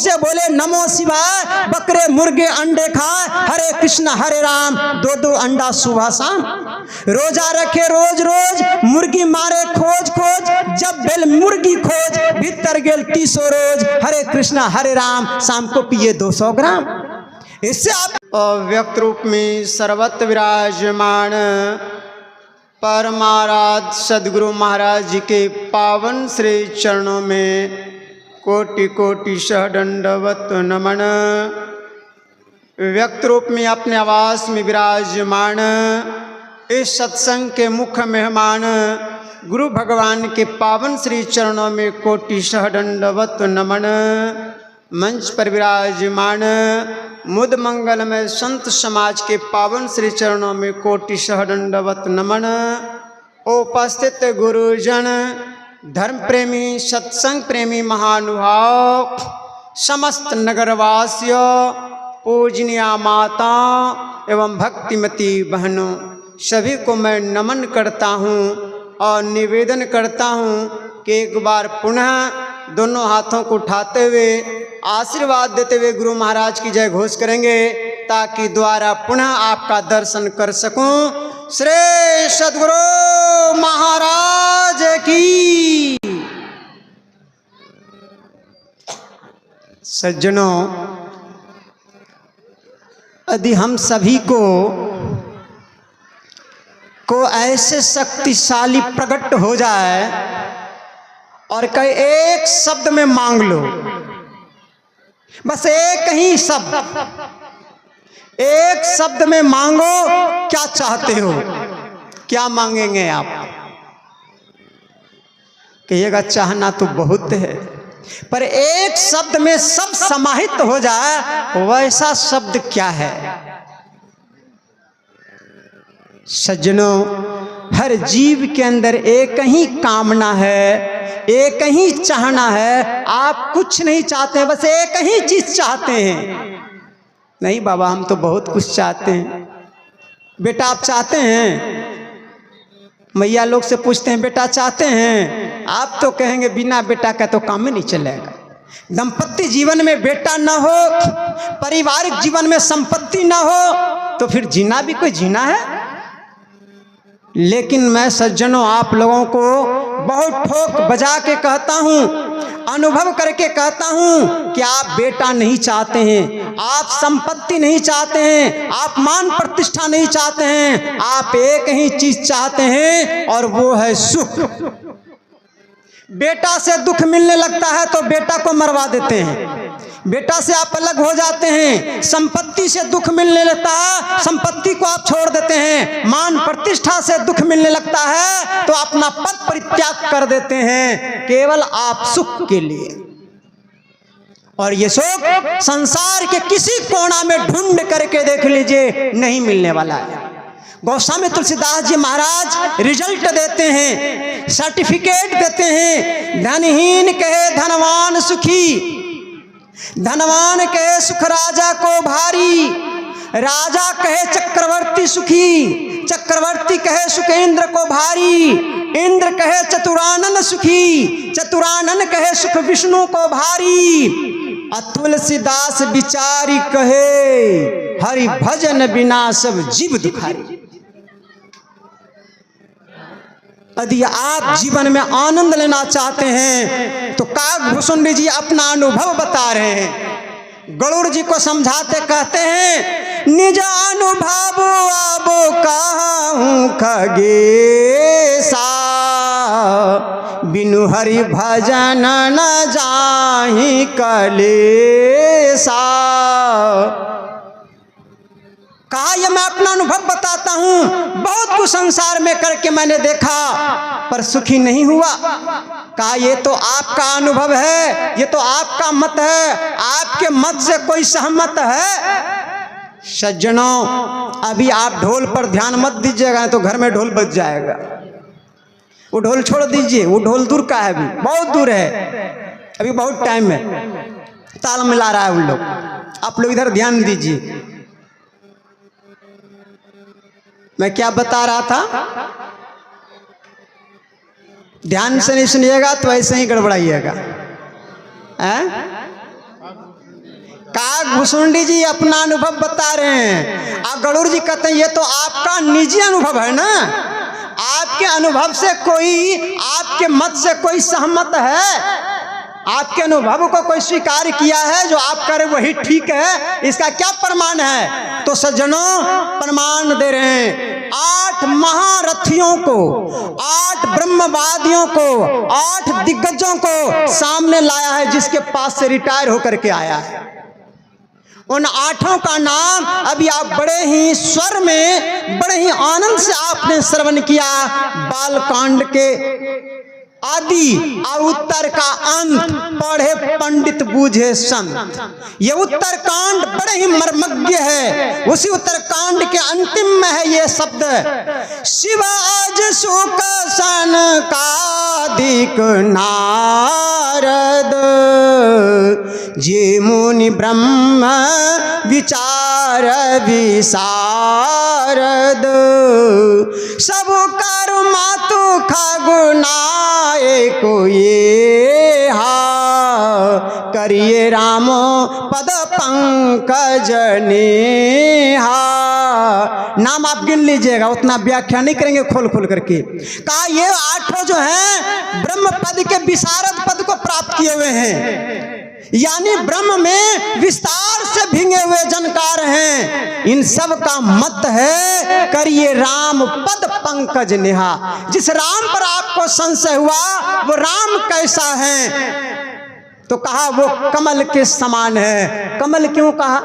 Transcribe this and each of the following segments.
से बोले नमो शिवाय, बकरे मुर्गे अंडे खाए, हरे कृष्ण हरे राम, 2-2 अंडा सुबह शाम। रोजा रखे रोज रोज, मुर्गी मारे खोज खोज, जब बेल मुर्गी खोज, भीतर गेल 300 रोज, हरे कृष्ण हरे राम, शाम को पिए 200 ग्राम। इससे आप व्यक्त रूप में सर्वत्र विराजमान परमाराध्य सदगुरु महाराज जी के पावन श्री चरणों में कोटि कोटि सह दंडवत नमन। व्यक्त रूप में अपने आवास में विराजमान इस सत्संग के मुख्य मेहमान गुरु भगवान के पावन श्री चरणों में कोटि सह दंडवत नमन। मंच पर विराजमान मुद मंगल में संत समाज के पावन श्री चरणों में कोटि सह दंडवत नमन। उपस्थित गुरुजन, धर्म प्रेमी, सत्संग प्रेमी महानुभाव, समस्त नगरवासियों, पूजनीय माता एवं भक्तिमती बहनों, सभी को मैं नमन करता हूँ और निवेदन करता हूँ कि एक बार पुनः दोनों हाथों को उठाते हुए आशीर्वाद देते हुए गुरु महाराज की जय घोष करेंगे, ताकि द्वारा पुनः आपका दर्शन कर सकूं। श्री सद्गुरु महाराज की। सज्जनों, यदि हम सभी को ऐसे शक्तिशाली प्रकट हो जाए और कई एक शब्द में मांग लो, बस एक ही शब्द, एक शब्द में मांगो, क्या चाहते हो, क्या मांगेंगे आप? कहिएगा चाहना तो बहुत है, पर एक शब्द में सब समाहित हो जाए, वैसा शब्द क्या है? सज्जनों, हर जीव के अंदर एक ही कामना है, एक ही चाहना है। आप कुछ नहीं चाहते हैं, बस एक ही चीज चाहते हैं। नहीं बाबा, हम तो बहुत कुछ चाहते हैं। बेटा आप चाहते हैं? मैया लोग से पूछते हैं बेटा चाहते हैं? आप तो कहेंगे बिना बेटा का तो काम ही नहीं चलेगा। दंपत्ति जीवन में बेटा ना हो, पारिवारिक जीवन में संपत्ति ना हो, तो फिर जीना भी कोई जीना है? लेकिन मैं सज्जनों आप लोगों को बहुत ठोक बजा के कहता हूँ, अनुभव करके कहता हूँ कि आप बेटा नहीं चाहते हैं, आप संपत्ति नहीं चाहते हैं, आप मान प्रतिष्ठा नहीं चाहते हैं, आप एक ही चीज चाहते हैं और वो है सुख। बेटा से दुख मिलने लगता है तो बेटा को मरवा देते हैं, बेटा से आप अलग हो जाते हैं। संपत्ति से दुख मिलने लगता है, संपत्ति को आप छोड़ देते हैं। मान प्रतिष्ठा से दुख मिलने लगता है तो अपना पद परित्याग कर देते हैं, केवल आप सुख के लिए। और ये सुख संसार के किसी कोना में ढूंढ करके देख लीजिए, नहीं मिलने वाला है। गोस्वामी तुलसीदास जी महाराज रिजल्ट देते हैं, सर्टिफिकेट देते हैं। धनहीन कहे धनवान सुखी, धनवान कहे सुख राजा को भारी, राजा कहे चक्रवर्ती सुखी, चक्रवर्ती कहे सुखेंद्र को भारी, इंद्र कहे चतुरानन सुखी, चतुरानन कहे सुख विष्णु को भारी। तुलसीदास बिचारी कहे हरि भजन बिना सब जीव दुखारी। यदि आप जीवन में आनंद लेना चाहते हैं तो काकभूषुंड जी अपना अनुभव बता रहे हैं। गरुड़ जी को समझाते कहते हैं, निज अनुभव आबो कहूं खगेसा, बिनु हरि भजन न जाहि कलेसा। कहा यह मैं अपना अनुभव बताता हूँ, बहुत कुछ संसार में करके मैंने देखा पर सुखी नहीं हुआ। कहा ये तो आपका अनुभव है, ये तो आपका मत है, आपके मत से कोई सहमत है? सज्जनों, अभी आप ढोल पर ध्यान मत दीजिएगा तो घर में ढोल बज जाएगा। वो ढोल छोड़ दीजिए, वो ढोल दूर का है, अभी बहुत दूर है, अभी बहुत टाइम है, ताल मिला रहा है उन लोग। आप लोग इधर ध्यान दीजिए। मैं क्या बता रहा था, ध्यान से नहीं सुनिएगा तो ऐसे ही गड़बड़ाइएगा। काग भुसुंडी जी अपना अनुभव बता रहे हैं, और गरुड़ जी कहते हैं ये तो आपका निजी अनुभव है ना, आपके अनुभव से कोई, आपके मत से कोई सहमत है, आपके अनुभव को कोई स्वीकार किया है, जो आप करें वही ठीक है, इसका क्या प्रमाण है? तो सज्जनों प्रमाण दे रहे हैं, 8 महारथियों को, 8 ब्रह्मवादियों को, 8 दिग्गजों को सामने लाया है, जिसके पास से रिटायर होकर के आया है। उन 8 का नाम अभी आप बड़े ही स्वर में, बड़े ही आनंद से आपने श्रवण किया। बालकांड के आदि और उत्तर का अंत पढ़े पंडित बूझे संत। ये उत्तरकांड बड़े ही मर्मज्ञ है। उसी उत्तरकांड के अंतिम में है ये शब्द, शिव आज सुख सनकादिक नारद, जे मुनि ब्रह्म विचार विशारद, सब कर मातु खगुनाए को ये हा, करिए राम पद पंकज नेहा। नाम आप गिन लीजिएगा, उतना व्याख्या नहीं करेंगे खोल खोल करके। कहा ये 8 जो हैं ब्रह्म पद के विशारद पद को प्राप्त किए हुए हैं, यानी ब्रह्म में विस्तार से भींगे हुए जानकार हैं। इन सब का मत है करिए राम पद पंकज नेहा। जिस राम पर आपको संशय हुआ वो राम कैसा है, तो कहा वो कमल के समान है। कमल क्यों कहा?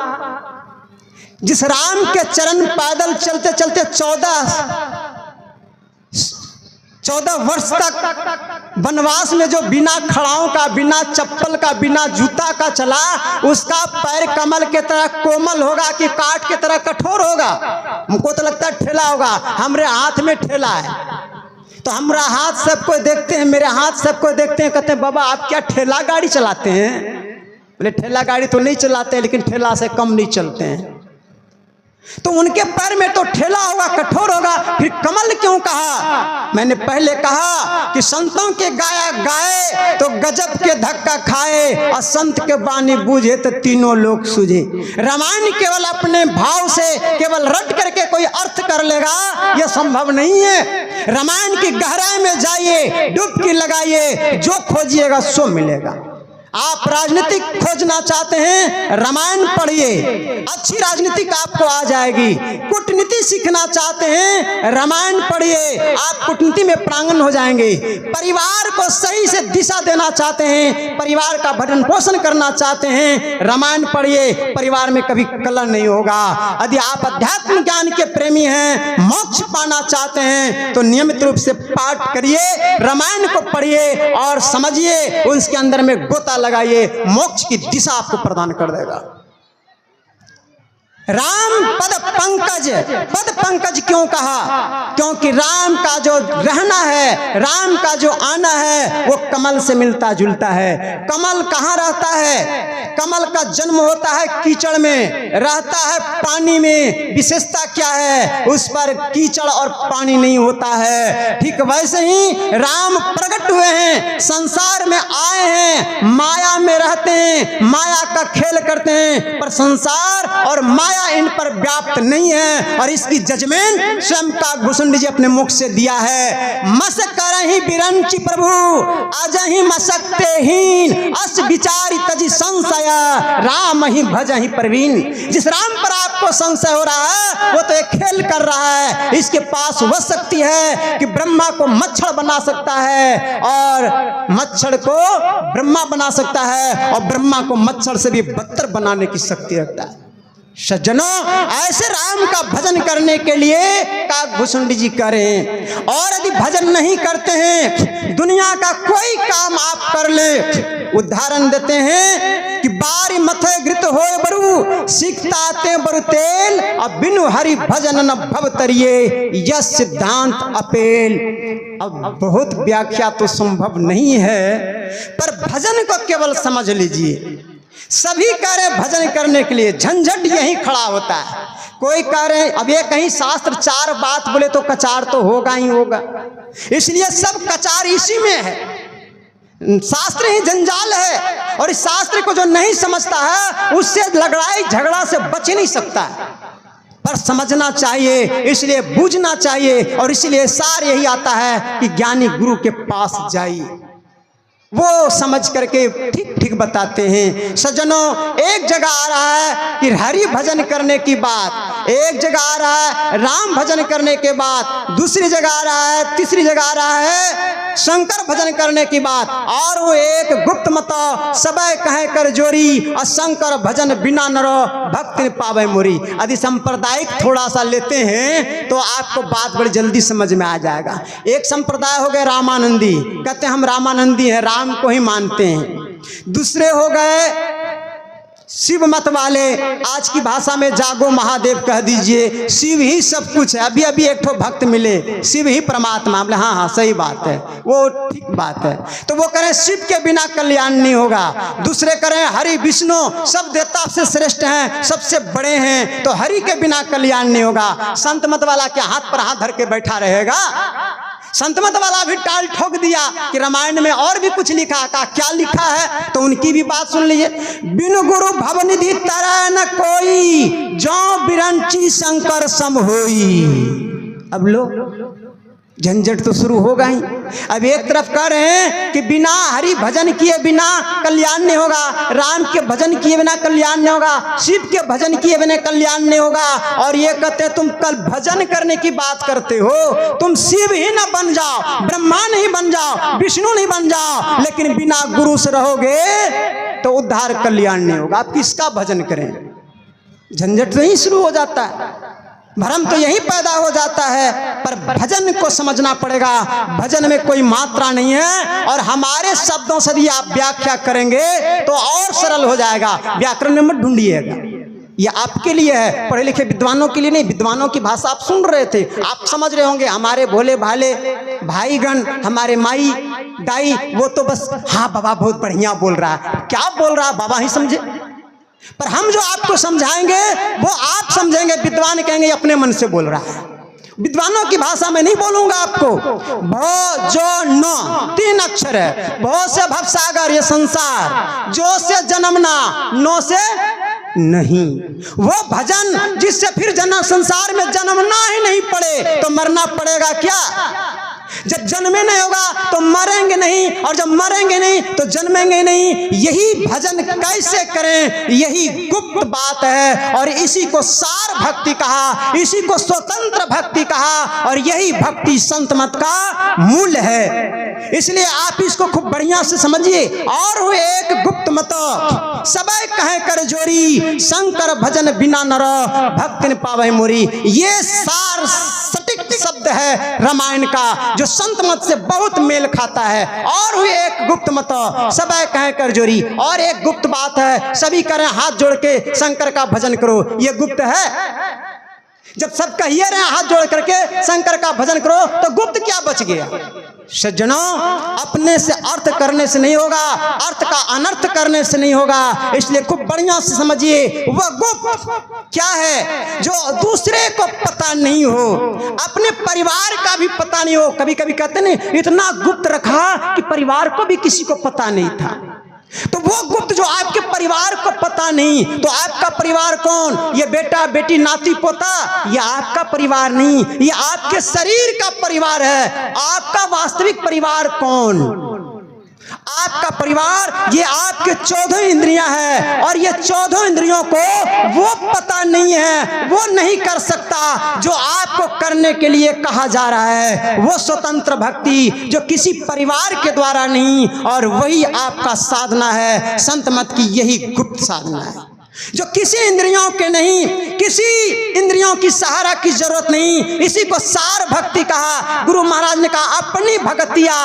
जिस राम के चरण पैदल चलते चलते 14 वर्ष तक वनवास में जो बिना खड़ाओं का, बिना चप्पल का, बिना जूता का चला, उसका पैर कमल के तरह कोमल होगा कि काट के तरह कठोर होगा? हमको तो लगता है ठेला होगा। हमारे हाथ में ठेला है, तो हमारा हाथ सबको देखते हैं, मेरे हाथ सबको देखते हैं, कहते हैं बाबा आप क्या ठेला गाड़ी चलाते हैं? बोले ठेला गाड़ी तो नहीं चलाते, लेकिन ठेला से कम नहीं चलते हैं। तो उनके पैर में तो ठेला होगा, कठोर होगा, फिर कमल क्यों कहा? मैंने पहले कहा कि संतों के गाया गाए तो गजब के धक्का खाए, और संत के बानी बूझे तो तीनों लोग सूझे। रामायण केवल अपने भाव से केवल रट करके कोई अर्थ कर लेगा, यह संभव नहीं है। रामायण की गहराई में जाइए, डुबकी लगाइए, जो खोजिएगा सो मिलेगा। आप राजनीतिक खोजना चाहते हैं, रामायण पढ़िए, अच्छी राजनीतिक आपको आ जाएगी। कूटनीति सीखना चाहते हैं, रामायण पढ़िए, आप कूटनीति में प्रांगण हो जाएंगे। परिवार को सही से दिशा देना चाहते हैं, परिवार का भरण पोषण करना चाहते हैं, रामायण पढ़िए, परिवार में कभी कलह नहीं होगा। यदि आप अध्यात्म ज्ञान के प्रेमी हैं, मोक्ष पाना चाहते हैं, तो नियमित रूप से पाठ करिए, रामायण को पढ़िए और समझिए, उसके अंदर में गोता लगाइए, मोक्ष की दिशा आपको प्रदान कर देगा। राम पद पंकज, पद पंकज क्यों कहा? क्योंकि राम का जो रहना है, राम का जो आना है, वो कमल से मिलता जुलता है। कमल कहाँ रहता है? कमल का जन्म होता है कीचड़ में, रहता है पानी में। विशेषता क्या है? उस पर कीचड़ और पानी नहीं होता है। ठीक वैसे ही राम प्रकट हुए हैं, संसार में आए हैं, माया में रहते हैं, माया का खेल करते हैं, पर संसार और माया इन पर व्याप्त नहीं है। और इसकी जजमेंट स्वयं काग भुसुंडी जी अपने मुख से दिया है। मस करहि बिरंचि प्रभु अजहि मसक्ते हीन, अस विचारि तजि संशय राम ही भजहि प्रवीण। जिस राम पर आपको संशय हो रहा है, वो तो एक खेल कर रहा है। इसके पास वह शक्ति है कि ब्रह्मा को मच्छर बना सकता है, और मच्छर को ब्रह्मा बना सकता है, और ब्रह्मा को मच्छर से भी बदतर बनाने की शक्ति रखता है। सज्जनों, ऐसे राम का भजन करने के लिए काग भुसुंडी जी करें। और यदि भजन नहीं करते हैं, दुनिया का कोई काम आप कर ले, उदाहरण देते हैं कि बारी मथे घृत होए बरु, सीखताते बरु तेल, अब बिनु हरि भजन न भव तरिए, यह सिद्धांत अपेल। अब बहुत व्याख्या तो संभव नहीं है, पर भजन को केवल समझ लीजिए। सभी कह रहे भजन करने के लिए, झंझट यही खड़ा होता है। कोई कह रहे अब ये कहीं शास्त्र 4 बात बोले तो कचार तो होगा ही होगा, इसलिए सब कचार इसी में है। शास्त्र ही जंजाल है, और इस शास्त्र को जो नहीं समझता है उससे लड़ाई झगड़ा से बच नहीं सकता है। पर समझना चाहिए, इसलिए बूझना चाहिए, और इसलिए सार यही आता है कि ज्ञानी गुरु के पास जाइए, वो समझ करके ठीक ठीक बताते हैं। सज्जनों, एक जगह आ रहा है कि हरि भजन करने की बात, एक जगह आ रहा है राम भजन करने के बाद, दूसरी जगह आ रहा है, तीसरी जगह आ रहा है शंकर भजन करने की बात, और वो एक गुप्त मत सबय कहे कर जोरी, और शंकर भजन बिना नरो भक्ति पावे मोरी। यदि सांप्रदायिक थोड़ा सा लेते हैं तो आपको बात बड़ी जल्दी समझ में आ जाएगा। एक संप्रदाय हो गए रामानंदी, कहते हैं हम रामानंदी हैं, राम को ही मानते हैं। दूसरे हो गए शिव मत वाले, आज की भाषा में जागो महादेव कह दीजिए, शिव ही सब कुछ है। अभी अभी एक ठो भक्त मिले, शिव ही परमात्मा, बोले हाँ हाँ सही बात है, वो ठीक बात है। तो वो करें शिव के बिना कल्याण नहीं होगा। दूसरे करें हरि विष्णु सब देवता से श्रेष्ठ हैं, सबसे बड़े हैं, तो हरि के बिना कल्याण नहीं होगा। संत मत वाला क्या हाथ पर हाथ धर के बैठा रहेगा? संत मत वाला भी टाल ठोक दिया कि रामायण में और भी कुछ लिखा, का क्या लिखा है, तो उनकी भी बात सुन लीजिए। बिनु गुरु भवनिधि तरह न कोई, जो बिरंची शंकर सम होई। अब लो झंझट तो शुरू हो गई। अब एक तरफ कह रहे हैं कि बिना हरि भजन किए बिना कल्याण नहीं होगा, राम के भजन किए बिना कल्याण नहीं होगा, शिव के भजन किए बिना कल्याण नहीं होगा, और ये कहते तुम कल भजन करने की बात करते हो, तुम शिव ही ना बन जाओ, ब्रह्मा नहीं बन जाओ, विष्णु नहीं बन जाओ, लेकिन बिना गुरु से रहोगे तो उद्धार कल्याण नहीं होगा। आप किसका भजन करें? झंझट नहीं शुरू हो जाता है, भ्रम तो यही पैदा हो जाता है। पर भजन को समझना पड़ेगा, भजन में कोई मात्रा नहीं है, और हमारे शब्दों से यदि आप व्याख्या करेंगे तो और सरल हो जाएगा। व्याकरण में मत ढूंढिएगा, ये आपके लिए है, पढ़े लिखे विद्वानों के लिए नहीं। विद्वानों की भाषा आप सुन रहे थे, आप समझ रहे होंगे, हमारे भोले भाले भाईगण, हमारे माई दाई, वो तो बस हाँ बाबा बहुत बढ़िया बोल रहा है, क्या बोल रहा है बाबा ही समझे। पर हम जो आपको समझाएंगे वो आप समझेंगे, विद्वान कहेंगे अपने मन से बोल रहा है। विद्वानों की भाषा में नहीं बोलूंगा आपको। भो जो नो 3 अक्षर है, भो से भवसागर ये संसार, जो से जन्मना, नो से नहीं, वो भजन जिससे फिर जन्म संसार में जन्मना ही नहीं पड़े, तो मरना पड़ेगा क्या? जब जन्मे नहीं होगा तो मरेंगे नहीं, और जब मरेंगे नहीं तो जन्मेंगे नहीं। यही भजन कैसे करें, यही गुप्त बात है, और इसी को सार भक्ति कहा, इसी को स्वतंत्र भक्ति कहा, और यही भक्ति संत मत का मूल है। इसलिए आप इसको खूब बढ़िया से समझिए। और वो एक गुप्त मत सबय कहे कर जोरी, शंकर भजन बिना नर भक्ति न पावे मोरी। ये सार सटीक शब्द है रामायण का, जो संत मत से बहुत मेल खाता है। और हुई एक गुप्त मत सबय कहे कर जोरी, और एक गुप्त बात है, सभी करें हाथ जोड़ के शंकर का भजन करो, ये गुप्त है। जब सब कहिए रहे हाथ जोड़ करके शंकर का भजन करो, तो गुप्त क्या बच गया? सज्जनों, अपने से अर्थ करने से नहीं होगा, अर्थ का अनर्थ करने से नहीं होगा। इसलिए खूब बढ़िया से समझिए, वह गुप्त क्या है जो दूसरे को पता नहीं हो, अपने परिवार का भी पता नहीं हो। कभी कभी कहते नहीं इतना गुप्त रखा कि परिवार को भी किसी को पता नहीं था। तो वो गुप्त जो आपके परिवार को पता नहीं, तो आपका परिवार कौन? ये बेटा बेटी नाती पोता, ये आपका परिवार नहीं, ये आपके शरीर का परिवार है। आपका वास्तविक परिवार कौन? आपका परिवार ये आपके 14 इंद्रियां हैं, और ये 14 इंद्रियों को वो पता नहीं है, वो नहीं कर सकता जो आपको करने के लिए कहा जा रहा है। वो स्वतंत्र भक्ति जो किसी परिवार के द्वारा नहीं, और वही आपका साधना है। संत मत की यही गुप्त साधना है, जो किसी इंद्रियों के नहीं, किसी इंद्रियों की सहारा की जरूरत नहीं। इसी को सार भक्ति कहा। गुरु महाराज ने कहा अपनी भक्तिया,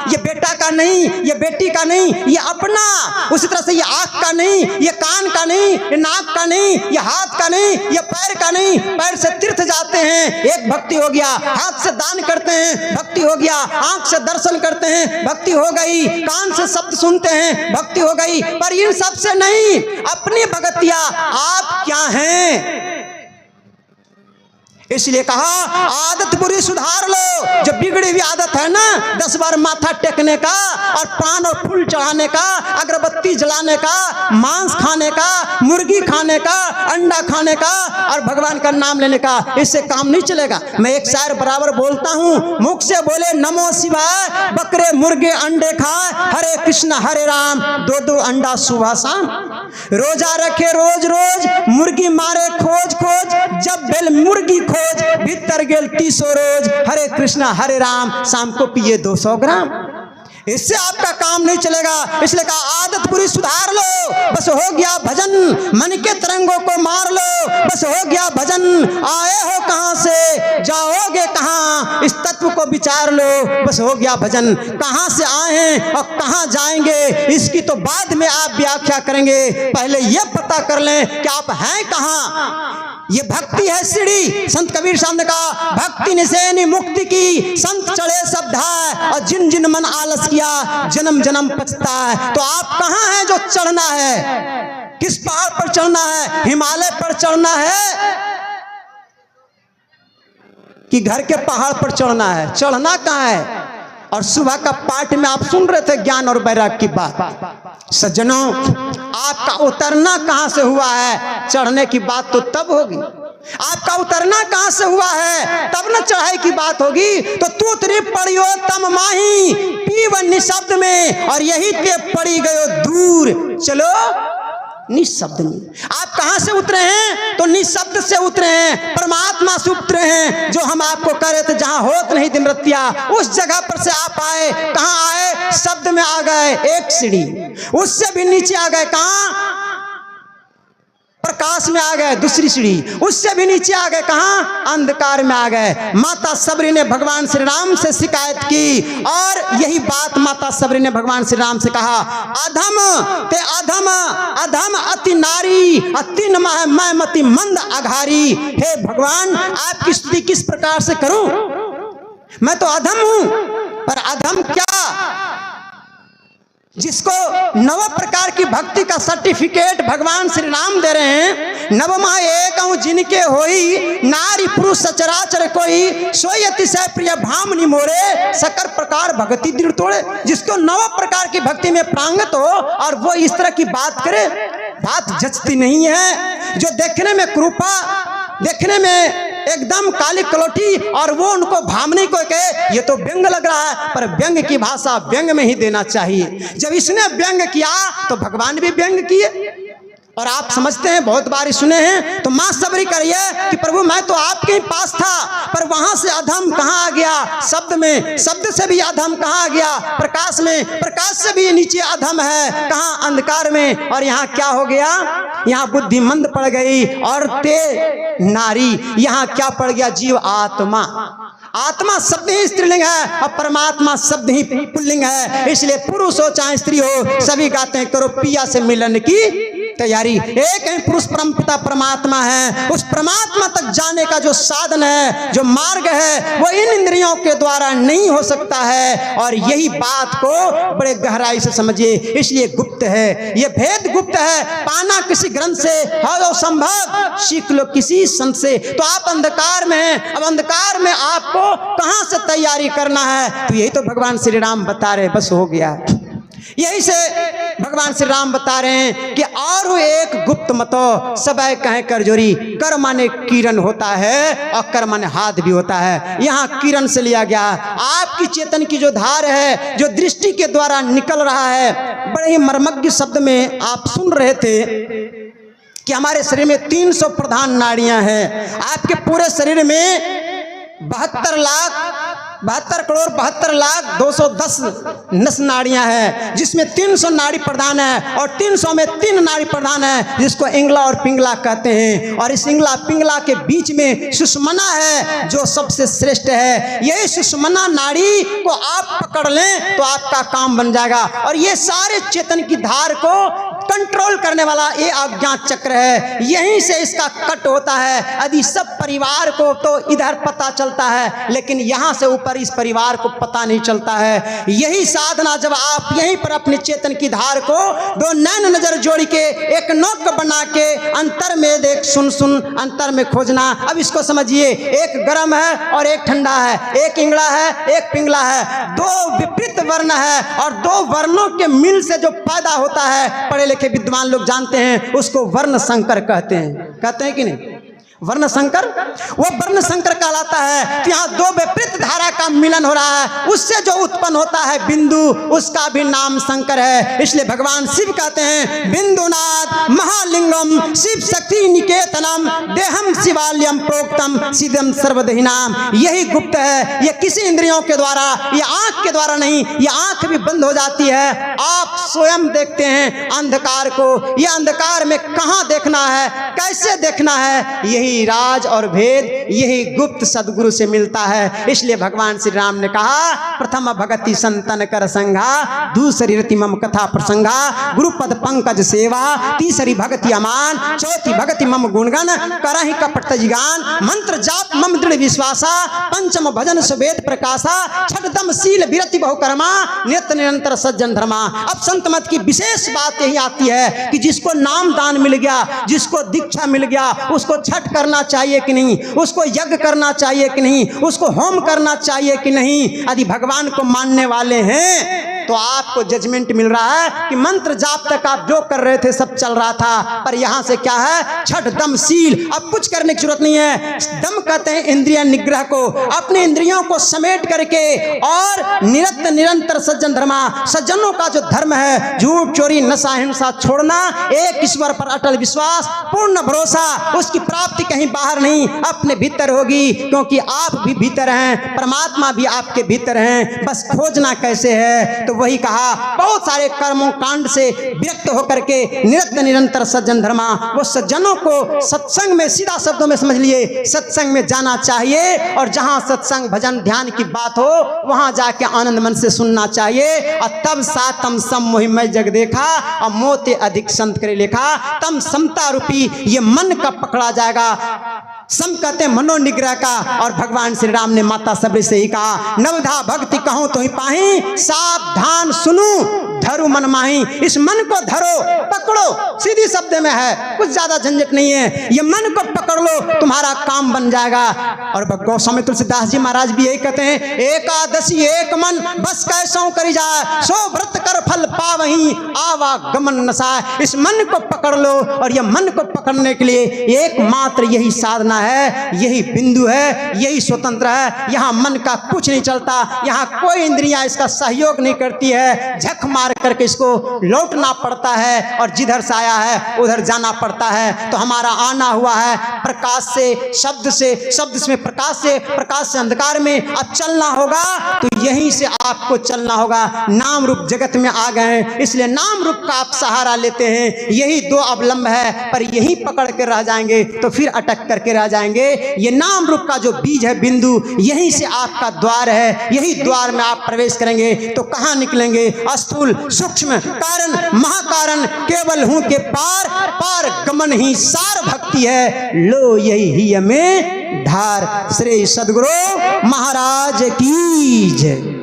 ये बेटा का नहीं, ये बेटी का नहीं, ये अपना। उसी तरह से ये आँख का नहीं, ये कान का नहीं, ये नाक का नहीं, ये हाथ का नहीं, ये पैर का नहीं। पैर से तीर्थ जाते हैं, एक भक्ति हो गया। हाथ से दान करते हैं, भक्ति हो गया। आँख से दर्शन करते हैं, भक्ति हो गई। कान से शब्द सुनते हैं, भक्ति हो गई। पर इन सब से नहीं, अपनी भक्ति। आप क्या हैं? इसलिए कहा आदत बुरी सुधार लो। जो बिगड़ी हुई आदत है ना 10 बार माथा टेकने का और पान और फूल चढ़ाने का, अगरबत्ती जलाने का, मांस खाने का, मुर्गी खाने का, अंडा खाने का और भगवान का नाम लेने का, इससे काम नहीं चलेगा। मैं एक शायर बराबर बोलता हूँ, मुख से बोले नमो शिवाय, बकरे मुर्गे अंडे खाए, हरे कृष्ण हरे राम, 2-2 अंडा सुबह शाम। रोजा रखे रोज रोज, मुर्गी मारे खोज खोज, जब बेल मुर्गी खोज, भीतर गेल 300 रोज, हरे कृष्णा हरे राम, शाम को पिए 200 ग्राम। इससे आपका काम नहीं चलेगा। इसलिए कहा आदत पूरी सुधार लो, बस हो गया भजन, मन के तरंगों को मार लो, बस हो गया भजन। आए हो कहां से, जाओगे कहां, इस तत्व को विचार लो, बस हो गया भजन। कहां से आए हैं और कहां जाएंगे, इसकी तो बाद में आप व्याख्या करेंगे, पहले यह पता कर लें कि आप हैं कहां। ये भक्ति है सीढ़ी। संत कबीर साहब ने कहा भक्ति निसेनी मुक्ति की, संत चढ़े सब धाय, और जिन जिन मन आलस किया, जन्म जन्म पछता है। तो आप कहां हैं जो चढ़ना है, किस पहाड़ पर चढ़ना है, हिमालय पर चढ़ना है कि घर के पहाड़ पर चढ़ना है, चढ़ना कहां है। और सुबह का पाठ में आप सुन रहे थे ज्ञान और वैराग्य की बात। सज्जनों, आपका उतरना कहां से हुआ है, चढ़ने की बात तो तब होगी। आपका उतरना कहां से हुआ है, तब न चढ़ाई की बात होगी। तो तू तरी पड़ियो तम माही, पीव निशब्द में, और यही पे पड़ी गयो दूर, चलो निशब्द में। आप कहां से उतरे हैं, तो निशब्द से उतरे हैं, परमात्मा से उतरे हैं। जो हम आपको कह रहे थे जहां होत नहीं दिन रतिया, उस जगह पर से आप आए। कहां आए, शब्द में आ गए, एक सीढ़ी, उससे भी नीचे आ गए, कहां, प्रकाश में आ गए, दूसरी सीढ़ी, उससे भी नीचे आ गए, कहां, अंधकार में आ गए। माता सबरी ने भगवान श्री राम से शिकायत की, और यही बात माता सबरी ने भगवान श्री राम से कहा, अधम ते अधम, अधम अति नारी, अति मैं मति मंद अघारी। हे भगवान, आपकी स्तुति किस प्रकार से करूं, मैं तो अधम हूं। पर अधम क्या, जिसको 9 प्रकार की भक्ति का सर्टिफिकेट भगवान श्री राम दे रहे हैं। नवमा एक जिनके होई, नारी पुरुष सचराचर कोई, सोई अतिशय प्रिय भामनी मोरे, सकल प्रकार भक्ति दृढ़ तोड़े। जिसको 9 प्रकार की भक्ति में प्रांगत हो और वो इस तरह की बात करे, बात जचती नहीं है। जो देखने में कृपा, देखने में एकदम काली कलोटी, और वो उनको भामनी को कहे ये तो व्यंग लग रहा है, पर व्यंग की भाषा व्यंग में ही देना चाहिए। जब इसने व्यंग किया तो भगवान भी व्यंग किए। और आप समझते हैं, बहुत बार सुने हैं, तो मां सबरी करिए कि प्रभु मैं तो आपके ही पास था, पर वहां से अधम कहां आ गया, शब्द में, शब्द से भी अधम कहां आ गया, प्रकाश में, प्रकाश से भी नीचे अधम है, कहां, अंधकार में। और यहाँ क्या हो गया, यहाँ बुद्धिमंद पड़ गई, और ते नारी, यहाँ क्या पड़ गया, जीव आत्मा। आत्मा शब्द ही स्त्रीलिंग है और परमात्मा शब्द ही पुल्लिंग है। इसलिए पुरुष हो चाहे स्त्री हो, सभी गाते हैं करो पिया से मिलन की तैयारी। एक ही पुरुष परम पिता परमात्मा है। उस परमात्मा तक जाने का जो साधन है, जो मार्ग है, वो इन इंद्रियों के द्वारा नहीं हो सकता है। और यही बात को बड़े गहराई से समझिए। इसलिए गुप्त है, ये भेद गुप्त है, पाना किसी ग्रंथ से है संभव, सीख लो किसी संत से। तो आप अंधकार में हैं, अब अंधकार में आपको कहां से तैयारी करना है, तो यही तो भगवान श्री राम बता रहे, बस हो गया। यही से भगवान श्री राम बता रहे हैं कि और एक गुप्त मतो सबय कहे कर जोरी, कर माने किरण होता है और कर माने हाथ भी होता है। यहाँ किरण से लिया गया, आपकी चेतन की जो धार है, जो दृष्टि के द्वारा निकल रहा है। बड़े ही मर्मज्ञ शब्द में आप सुन रहे थे कि हमारे शरीर में 300 प्रधान नाड़ियां हैं। आपके पूरे शरीर में 72 करोड़ 72 लाख 210 नस नाड़ियां हैं, जिसमें 300 नाड़ी प्रधान है, और 300 में 3 नाड़ी प्रधान है, जिसको इंगला और पिंगला कहते हैं। और इस इंगला पिंगला के बीच में सुषुम्ना है, जो सबसे श्रेष्ठ है। यही सुषुम्ना नाड़ी को आप पकड़ लें तो आपका काम बन जाएगा। और ये सारे चेतन की धार को कंट्रोल करने वाला ये अज्ञात चक्र है, यहीं से इसका कट होता है। यदि सब परिवार को तो इधर पता चलता है, लेकिन यहाँ से ऊपर इस परिवार को पता नहीं चलता है। यही साधना, जब आप यहीं पर अपने चेतन की धार को दो नैन नजर जोड़ के एक नोक बना के अंतर में देख, सुन सुन अंतर में खोजना। अब इसको समझिए, एक गर्म है और एक ठंडा है, एक इंगड़ा है एक पिंगला है, दो विपरीत वर्ण है और दो वर्णों के मिल से जो पैदा होता है, पढ़े लिखे विद्वान लोग जानते हैं, उसको वर्ण संकर कहते हैं कि नहीं? वर्ण संकर, वो वर्ण संकर कहलाता है। तो यहाँ दो विपरीत धारा का मिलन हो रहा है, उससे जो उत्पन्न होता है बिंदु, उसका भी नाम शंकर है। इसलिए भगवान शिव कहते हैं बिंदुनाथ महालिंगम शिव शक्ति निकेतनम देहम शिवालयम प्रोक्तम सिद्धम सर्वदेहिनाम। यही गुप्त है, ये किसी इंद्रियों के द्वारा, ये आंख के द्वारा नहीं, ये आंख भी बंद हो जाती है, आप स्वयं देखते हैं अंधकार को। ये अंधकार में कहाँ देखना है, कैसे देखना है, यही राज और भेद, यही गुप्त सदगुरु से मिलता है। इसलिए भगवान श्री राम ने कहा प्रथम भगति संतन कर संघा, दूसरी रति मम कथा प्रसंगा, गुरुपद पंकज सेवा, तीसरी भगति अमान, चौथी भगति मम गुणगन, करहि कपट तजिगान, मंत्र जाप मम दृढ़ विश्वासा, पंचम भजन सुवेद प्रकाशा, छठदम शील विरति बहुकर्मा, नित्य निरंतर सज्जन धर्मा। अब संत मत की विशेष बात यही आती है कि जिसको नाम दान मिल गया, जिसको दीक्षा मिल गया, उसको छठ करना चाहिए कि नहीं, उसको यज्ञ करना चाहिए कि नहीं, उसको होम करना चाहिए कि नहीं। यदि भगवान को मानने वाले हैं तो आपको जजमेंट मिल रहा है कि मंत्र जाप तक आप जो कर रहे थे सब चल रहा था, पर यहां से क्या है, छठ दम शील, अब कुछ करने की जरूरत नहीं है। दम कहते हैं इंद्रिय निग्रह को, अपने इंद्रियों को समेट करके और निरंतर निरंतर सज्जन धर्मा, सज्जनों का जो धर्म है, झूठ चोरी नशा हिंसा छोड़ना, एक ईश्वर पर अटल विश्वास, पूर्ण भरोसा, उसकी प्राप्ति कहीं बाहर नहीं अपने भीतर होगी, क्योंकि आप भी भीतर हैं, परमात्मा भी आपके भीतर हैं, बस खोजना कैसे है। तो वही कहा, बहुत सारे कर्मों कांड से विरक्त होकर के निरंतर निरंतर सज्जन धर्मा, वो सज्जनों को सत्संग में, सीधा शब्दों में समझ लिए, सत्संग में जाना चाहिए और जहां सत्संग भजन ध्यान की बात हो वहां जाके आनंद मन से सुनना चाहिए। और तब सातम सम मोहिमय जग देखा और मोते अधिक संत करे लेखा, तम समता रूपी ये मन का पकड़ा जाएगा। सम कहते हैं मनोनिग्रह का, और भगवान श्री राम ने माता सबरी से ही कहा नवधा भक्ति कहूं तो ही पाही, सावधान सुनू धरु मन माही। इस मन को धरो, पकड़ो, सीधी शब्द में है, कुछ ज्यादा झंझट नहीं है, ये मन को पकड़ लो, तुम्हारा काम बन जाएगा। और गोस्वामी तुलसीदास जी महाराज भी यही कहते हैं, एकादशी एक मन बस कैसों करी जाए, सो व्रत कर फल पावहीं आवागमन नसाय। इस मन को पकड़ लो, और ये मन को पकड़ने के लिए एकमात्र यही साधना है, यही बिंदु है, यही स्वतंत्र है। यहाँ मन का कुछ नहीं चलता, यहाँ कोई इंद्रियां इसका सहयोग नहीं करती है, झक मार करके इसको लौटना पड़ता है और जिधर से आया है उधर जाना पड़ता है। तो हमारा आना हुआ है प्रकाश से, शब्द से, शब्द से प्रकाश से, प्रकाश से अंधकार में। अब चलना होगा तो यहीं से आपको चलना होगा। नाम रूप जगत में आ गए, इसलिए नाम रूप का आप सहारा लेते हैं, यही दो अवलंब है, पर यही पकड़ के रह जाएंगे तो फिर अटक करके रह जाएंगे। ये नाम रूप का जो बीज है, बिंदु, यहीं से आपका द्वार है, यही द्वार में आप प्रवेश करेंगे तो कहां निकलेंगे, स्थूल सूक्ष्म कारण महाकारण केवल हूं के पार, पार गमन ही सार भक्ति है, लो यही ही हमें धार। श्री सद्गुरु महाराज की जय।